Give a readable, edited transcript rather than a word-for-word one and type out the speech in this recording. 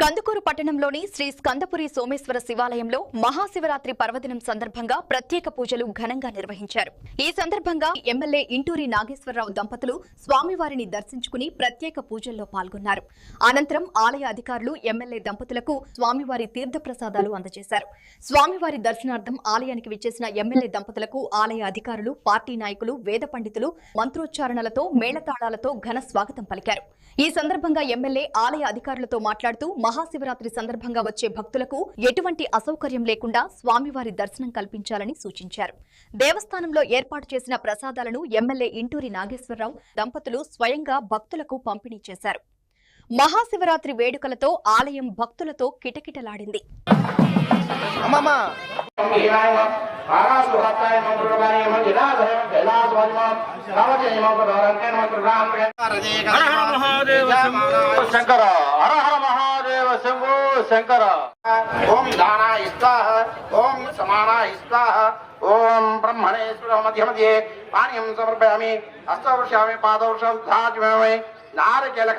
కందుకూరు పట్టణంలోని శ్రీ స్కందపురి సోమేశ్వర శివాలయంలో మహాశివరాత్రి పర్వదినం సందర్భంగా ప్రత్యేక పూజలు ఘనంగా నిర్వహించారు. ఈ సందర్భంగా ఎమ్మెల్యే ఇంటూరి నాగేశ్వరరావు దంపతులు స్వామివారిని దర్శించుకుని ప్రత్యేక పూజల్లో పాల్గొన్నారు. అనంతరం ఆలయ అధికారులు ఎమ్మెల్యే దంపతులకు స్వామివారి తీర్థప్రసాదాలు అందజేశారు. స్వామివారి దర్శనార్థం ఆలయానికి విచ్చేసిన ఎమ్మెల్యే దంపతులకు ఆలయ అధికారులు, పార్టీ నాయకులు, వేద పండితులు మంత్రోచ్చారణలతో, మేళతాళాలతో ఘన స్వాగతం పలికారు. ఈ సందర్భంగా ఎమ్మెల్యే ఆలయ అధికారులతో మాట్లాడుతూ మహాశివరాత్రి సందర్భంగా వచ్చే భక్తులకు ఎటువంటి అసౌకర్యం లేకుండా స్వామివారి దర్శనం కల్పించాలని సూచించారు. దేవస్థానంలో ఏర్పాటు చేసిన ప్రసాదాలను ఎమ్మెల్యే ఇంటూరి నాగేశ్వరరావు దంపతులు స్వయంగా భక్తులకు పంపిణీ చేశారు. మహాశివరాత్రి వేడుకలతో ఆలయం భక్తులతో కిటకిటలాడింది. శంకర హర హర మహాదేవ శంభో శంకర. ఓం దానాయ స్వాహ, ఓం సమానాయ స్వాహ, ఓం బ్రహ్మణేశ్వర మధ్య మధ్యే పానీయం సమర్పయామి. హస్తవర్షామి, పాదవర్షం ధాజ్యామి, నారికేల